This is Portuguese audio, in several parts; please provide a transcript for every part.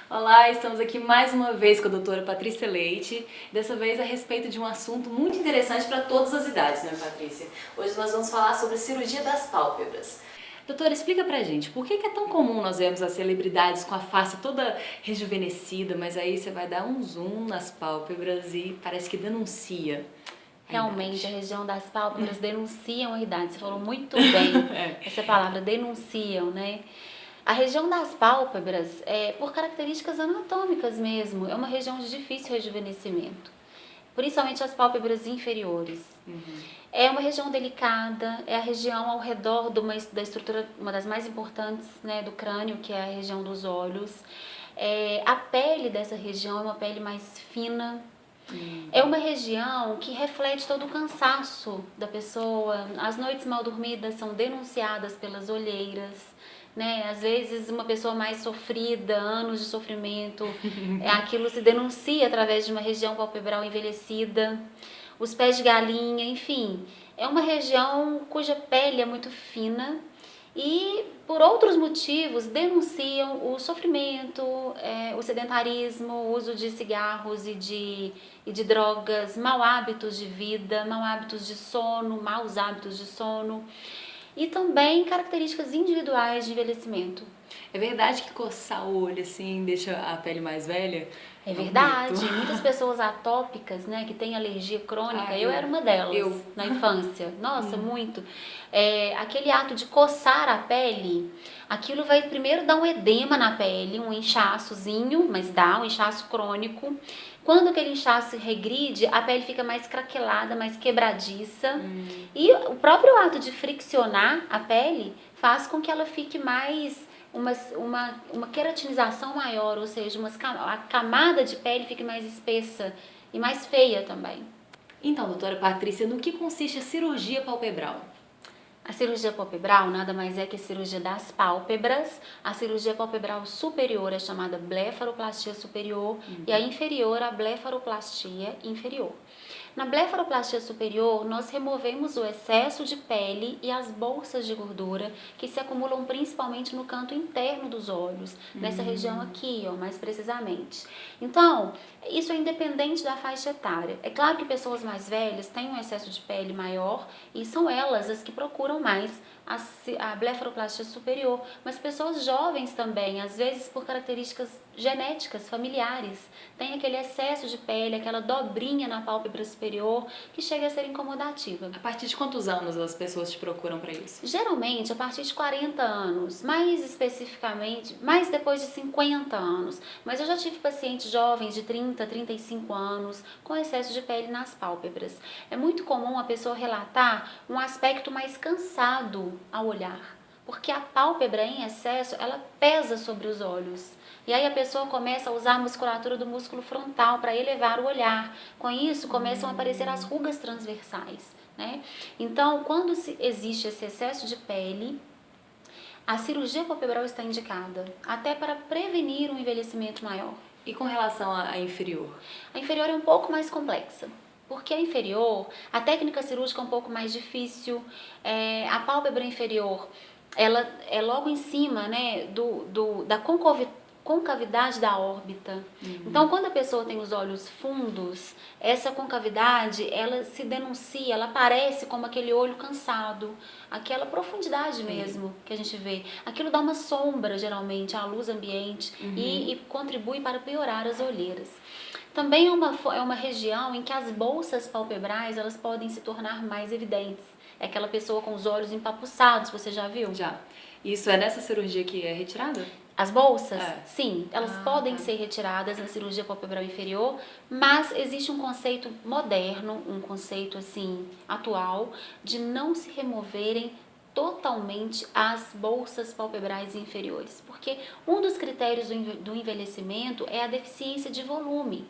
Olá, estamos aqui mais uma vez com a doutora Patrícia Leite, dessa vez a respeito de um assunto muito interessante para todas as idades, né, Patrícia? Hoje nós vamos falar sobre cirurgia das pálpebras. Doutora, explica pra gente, por que é tão comum nós vermos as celebridades com a face toda rejuvenescida, mas aí você vai dar um zoom nas pálpebras e parece que denuncia a Realmente, a idade. região das pálpebras denunciam a idade. Você falou muito bem essa palavra, denunciam, né? A região das pálpebras, por características anatômicas mesmo, é uma região de difícil rejuvenescimento, principalmente as pálpebras inferiores. É uma região delicada, é a região ao redor da estrutura, uma das mais importantes, né, do crânio, que é a região dos olhos. A pele dessa região é uma pele mais fina. É uma região que reflete todo o cansaço da pessoa. As noites mal dormidas são denunciadas pelas olheiras, né? Às vezes uma pessoa mais sofrida, anos de sofrimento, aquilo se denuncia através de uma região palpebral envelhecida. Os pés de galinha, enfim, é uma região cuja pele é muito fina e, por outros motivos, denunciam o sofrimento, o sedentarismo, o uso de cigarros e de drogas, mau hábitos de vida, mau hábitos de sono, maus hábitos de sono e também características individuais de envelhecimento. É verdade que coçar o olho assim deixa a pele mais velha? É É um mito. verdade, muitas pessoas atópicas, né, que têm alergia crônica, Ah, eu era uma delas eu. na infância, nossa, muito. Aquele ato de coçar a pele, aquilo vai primeiro dar um edema na pele, um inchaçozinho, mas dá um inchaço crônico. Quando aquele inchaço regride, a pele fica mais craquelada, mais quebradiça. E o próprio ato de friccionar a pele faz com que ela fique mais uma queratinização maior, ou seja, a camada de pele fique mais espessa e mais feia também. Então, doutora Patrícia, no que consiste a cirurgia palpebral? A cirurgia palpebral nada mais é que a cirurgia das pálpebras. A cirurgia palpebral superior é chamada blefaroplastia superior e a inferior a blefaroplastia inferior. Na blefaroplastia superior, nós removemos o excesso de pele e as bolsas de gordura que se acumulam principalmente no canto interno dos olhos, nessa região aqui, ó, mais precisamente. Então, isso é independente da faixa etária. É claro que pessoas mais velhas têm um excesso de pele maior e são elas as que procuram mais a blefaroplastia superior, mas pessoas jovens também, às vezes por características genéticas, familiares, tem aquele excesso de pele, aquela dobrinha na pálpebra superior que chega a ser incomodativa. A partir de quantos anos as pessoas te procuram para isso? Geralmente a partir de 40 anos, mais especificamente, mais depois de 50 anos, mas eu já tive pacientes jovens de 30, 35 anos com excesso de pele nas pálpebras. É muito comum a pessoa relatar um aspecto mais cansado ao olhar, porque a pálpebra em excesso, ela pesa sobre os olhos. E aí a pessoa começa a usar a musculatura do músculo frontal para elevar o olhar. Com isso, começam a aparecer as rugas transversais, né? Então, quando existe esse excesso de pele, a cirurgia palpebral está indicada, até para prevenir um envelhecimento maior. E com relação à inferior? A inferior é um pouco mais complexa. Porque a inferior, a técnica cirúrgica é um pouco mais difícil, a pálpebra inferior, ela é logo em cima, né, da concavidade da órbita. Então, quando a pessoa tem os olhos fundos, essa concavidade, ela se denuncia, ela aparece como aquele olho cansado, aquela profundidade mesmo que a gente vê. Aquilo dá uma sombra, geralmente, à luz ambiente e contribui para piorar as olheiras. Também é uma região em que as bolsas palpebrais, elas podem se tornar mais evidentes. É aquela pessoa com os olhos empapuçados, você já viu? Já. Isso é nessa cirurgia que é retirada? As bolsas, É. sim, elas podem ser retiradas na cirurgia palpebral inferior, mas existe um conceito moderno, um conceito assim atual, de não se removerem totalmente as bolsas palpebrais inferiores, porque um dos critérios do envelhecimento é a deficiência de volume.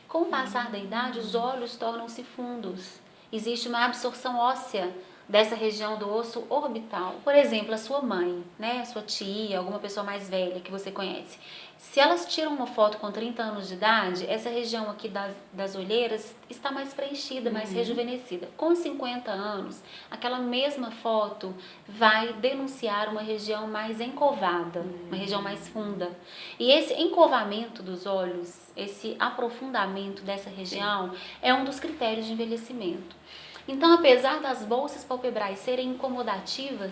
Com o passar da idade, os olhos tornam-se fundos. Existe uma absorção óssea dessa região do osso orbital. Por exemplo, a sua mãe, né, sua tia, alguma pessoa mais velha que você conhece. Se elas tiram uma foto com 30 anos de idade, essa região aqui das olheiras está mais preenchida, mais rejuvenescida. Com 50 anos, aquela mesma foto vai denunciar uma região mais encovada, uma região mais funda. E esse encovamento dos olhos, esse aprofundamento dessa região, é um dos critérios de envelhecimento. Então, apesar das bolsas palpebrais serem incomodativas,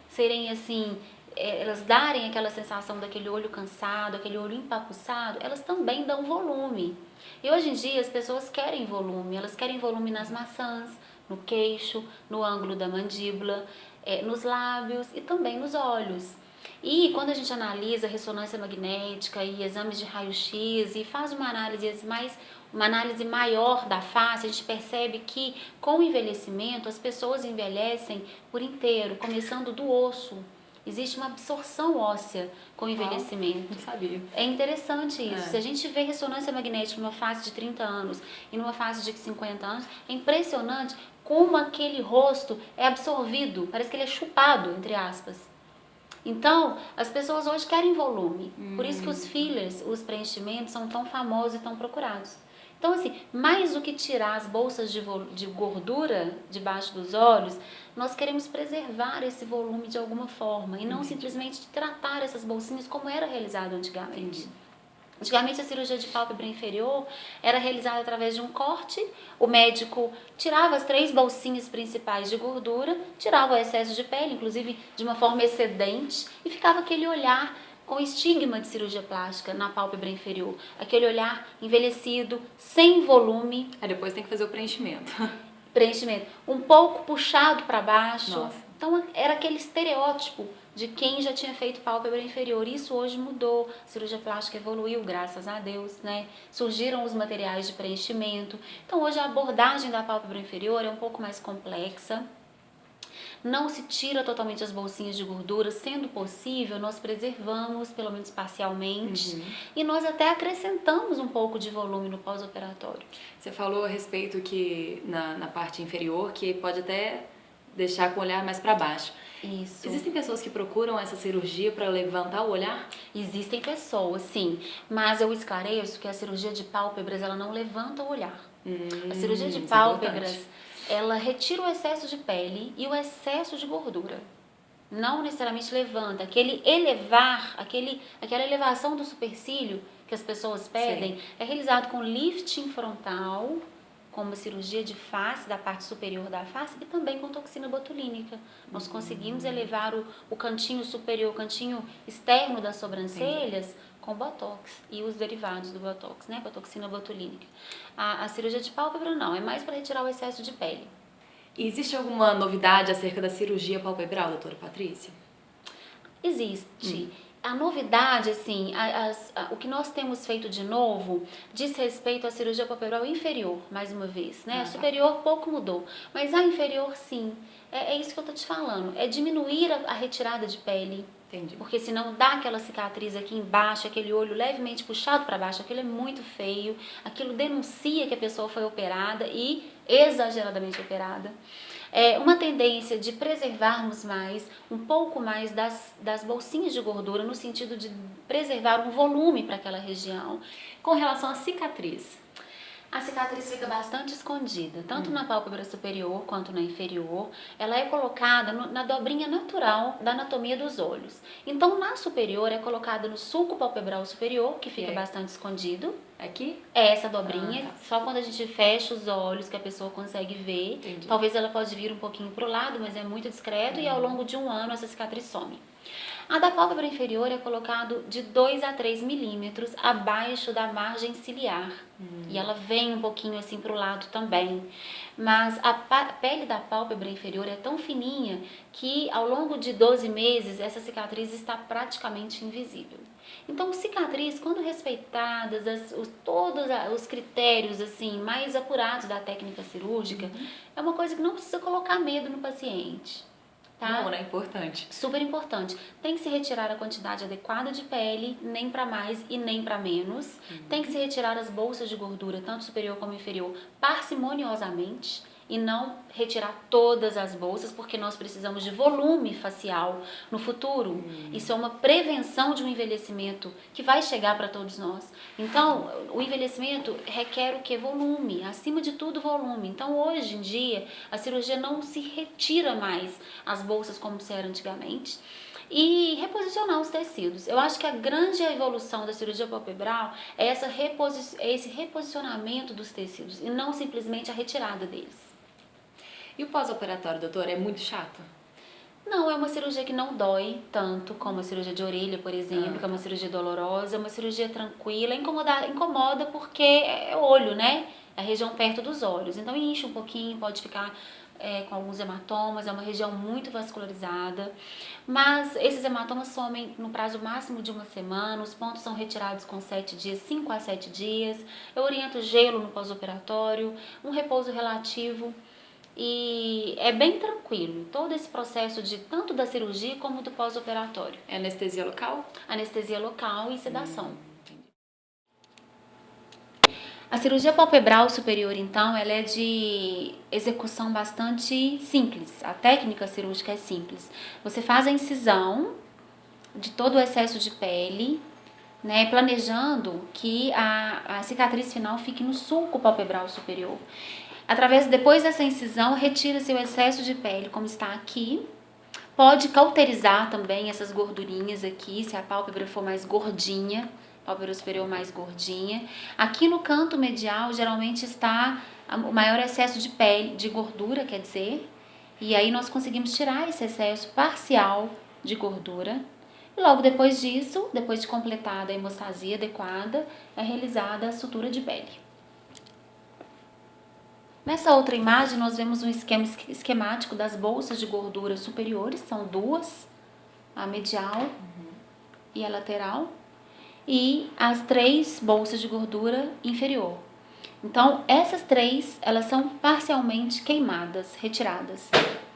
serem assim, elas darem aquela sensação daquele olho cansado, aquele olho empapuçado, elas também dão volume. E hoje em dia as pessoas querem volume, elas querem volume nas maçãs, no queixo, no ângulo da mandíbula, nos lábios e também nos olhos. E quando a gente analisa ressonância magnética e exames de raio-x e faz uma análise maior da face, a gente percebe que com o envelhecimento as pessoas envelhecem por inteiro, começando do osso. Existe uma absorção óssea com o envelhecimento. Não sabia. É interessante isso. Se a gente vê ressonância magnética numa face de 30 anos e numa face de 50 anos, é impressionante como aquele rosto é absorvido, parece que ele é chupado, entre aspas. Então, as pessoas hoje querem volume. Por isso que os fillers, os preenchimentos são tão famosos e tão procurados. Então, assim, mais do que tirar as bolsas de gordura debaixo dos olhos, nós queremos preservar esse volume de alguma forma e não simplesmente tratar essas bolsinhas como era realizado antigamente. Antigamente a cirurgia de pálpebra inferior era realizada através de um corte, o médico tirava as 3 bolsinhas principais de gordura, tirava o excesso de pele, inclusive de uma forma excedente, e ficava aquele olhar com estigma de cirurgia plástica na pálpebra inferior, aquele olhar envelhecido, sem volume. Aí depois tem que fazer o preenchimento. Preenchimento, um pouco puxado para baixo. Nossa. Então era aquele estereótipo de quem já tinha feito pálpebra inferior. Isso hoje mudou, a cirurgia plástica evoluiu, graças a Deus, né? Surgiram os materiais de preenchimento. Então hoje a abordagem da pálpebra inferior é um pouco mais complexa. Não se tira totalmente as bolsinhas de gordura, sendo possível, nós preservamos, pelo menos parcialmente, e nós até acrescentamos um pouco de volume no pós-operatório. Você falou a respeito que na parte inferior, que pode até deixar com o olhar mais para baixo. Isso. Existem pessoas que procuram essa cirurgia para levantar o olhar? Existem pessoas, sim, mas eu esclareço que a cirurgia de pálpebras, ela não levanta o olhar. A cirurgia de pálpebras, ela retira o excesso de pele e o excesso de gordura. Não necessariamente levanta. Aquele elevar, aquela elevação do supercílio que as pessoas pedem, é realizado com lifting frontal, com uma cirurgia de face, da parte superior da face, e também com toxina botulínica. Nós conseguimos elevar o cantinho superior, o cantinho externo das sobrancelhas, com botox e os derivados do botox, né, com a toxina botulínica. A cirurgia de pálpebra não, é mais para retirar o excesso de pele. E existe alguma novidade acerca da cirurgia palpebral, doutora Patrícia? Existe. A novidade, assim, o que nós temos feito de novo diz respeito à cirurgia palpebral inferior, mais uma vez, né? A superior pouco mudou, mas a inferior sim. É isso que eu tô te falando, é diminuir a retirada de pele. Entendi. Porque senão dá aquela cicatriz aqui embaixo, aquele olho levemente puxado para baixo, aquilo é muito feio, aquilo denuncia que a pessoa foi operada e exageradamente operada. Uma tendência de preservarmos mais, um pouco mais das bolsinhas de gordura, no sentido de preservar um volume para aquela região. Com relação à cicatriz? A cicatriz fica bastante escondida, tanto na pálpebra superior quanto na inferior. Ela é colocada na dobrinha natural da anatomia dos olhos. Então, na superior é colocada no sulco palpebral superior, que fica bastante escondido. Aqui? É essa dobrinha, só quando a gente fecha os olhos que a pessoa consegue ver. Entendi. Talvez ela pode vir um pouquinho para o lado, mas é muito discreto e ao longo de um ano essa cicatriz some. A da pálpebra inferior é colocado de 2 a 3 milímetros abaixo da margem ciliar. E ela vem um pouquinho assim para o lado também. Mas a pele da pálpebra inferior é tão fininha que ao longo de 12 meses essa cicatriz está praticamente invisível. Então, cicatriz, quando respeitadas, todos os critérios assim mais apurados da técnica cirúrgica, é uma coisa que não precisa colocar medo no paciente. Tá? Não, né? Importante. Super importante. Tem que se retirar a quantidade adequada de pele, nem para mais e nem para menos. Tem que se retirar as bolsas de gordura, tanto superior como inferior, parcimoniosamente. e não retirar todas as bolsas, porque nós precisamos de volume facial no futuro. Isso é uma prevenção de um envelhecimento que vai chegar para todos nós. Então, o envelhecimento requer o que? Volume, acima de tudo volume. Então, hoje em dia, a cirurgia não se retira mais as bolsas como se era antigamente, e reposicionar os tecidos. Eu acho que a grande evolução da cirurgia palpebral é esse reposicionamento dos tecidos e não simplesmente a retirada deles. E o pós-operatório, doutora, é muito chato? Não, é uma cirurgia que não dói tanto como a cirurgia de orelha, por exemplo, que é uma cirurgia dolorosa, é uma cirurgia tranquila, incomoda porque é olho, né? É a região perto dos olhos, então enche um pouquinho, pode ficar com alguns hematomas, é uma região muito vascularizada, mas esses hematomas somem no prazo máximo de uma semana, os pontos são retirados com 7 dias, 5 a 7 dias, eu oriento gelo no pós-operatório, um repouso relativo, e é bem tranquilo, todo esse processo de tanto da cirurgia como do pós-operatório. É anestesia local? Anestesia local e sedação. A cirurgia palpebral superior, então, ela é de execução bastante simples. A técnica cirúrgica é simples. Você faz a incisão de todo o excesso de pele, né, planejando que a cicatriz final fique no sulco palpebral superior. Depois dessa incisão, retira-se o excesso de pele, como está aqui. Pode cauterizar também essas gordurinhas aqui, se a pálpebra for mais gordinha, pálpebra superior mais gordinha. Aqui no canto medial, geralmente está o maior excesso de pele, de gordura, quer dizer. E aí nós conseguimos tirar esse excesso parcial de gordura. E logo depois disso, depois de completada a hemostasia adequada, é realizada a sutura de pele. Nessa outra imagem, nós vemos um esquema esquemático das bolsas de gordura superiores, são duas, a medial e a lateral, e as 3 bolsas de gordura inferior. Então, essas 3, elas são parcialmente queimadas, retiradas,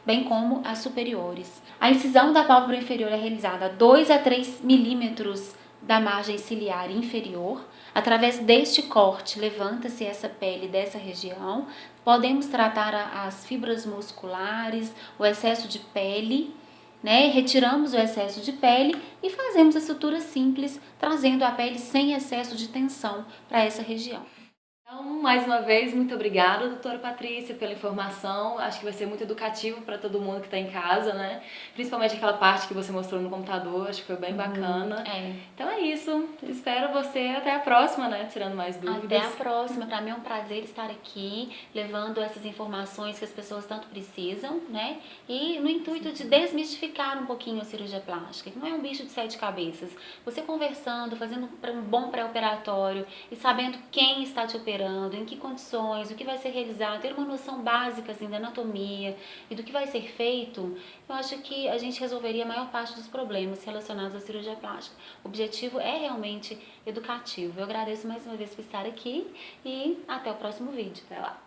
bem como as superiores. A incisão da pálpebra inferior é realizada a 2 a 3 milímetros da margem ciliar inferior. Através deste corte, levanta-se essa pele dessa região. Podemos tratar as fibras musculares, o excesso de pele, né? Retiramos o excesso de pele e fazemos a sutura simples, trazendo a pele sem excesso de tensão para essa região. Então, mais uma vez, muito obrigada, doutora Patrícia, pela informação. Acho que vai ser muito educativo para todo mundo que está em casa, né? Principalmente aquela parte que você mostrou no computador, acho que foi bem bacana. Então é isso. Espero você até a próxima, né? Tirando mais dúvidas. Até a próxima. Para mim é um prazer estar aqui, levando essas informações que as pessoas tanto precisam, né? E no intuito de desmistificar um pouquinho a cirurgia plástica, que não é um bicho de 7 cabeças. Você conversando, fazendo um bom pré-operatório e sabendo quem está te operando, em que condições, o que vai ser realizado, ter uma noção básica assim, da anatomia e do que vai ser feito, eu acho que a gente resolveria a maior parte dos problemas relacionados à cirurgia plástica. O objetivo é realmente educativo. Eu agradeço mais uma vez por estar aqui e até o próximo vídeo. Até lá!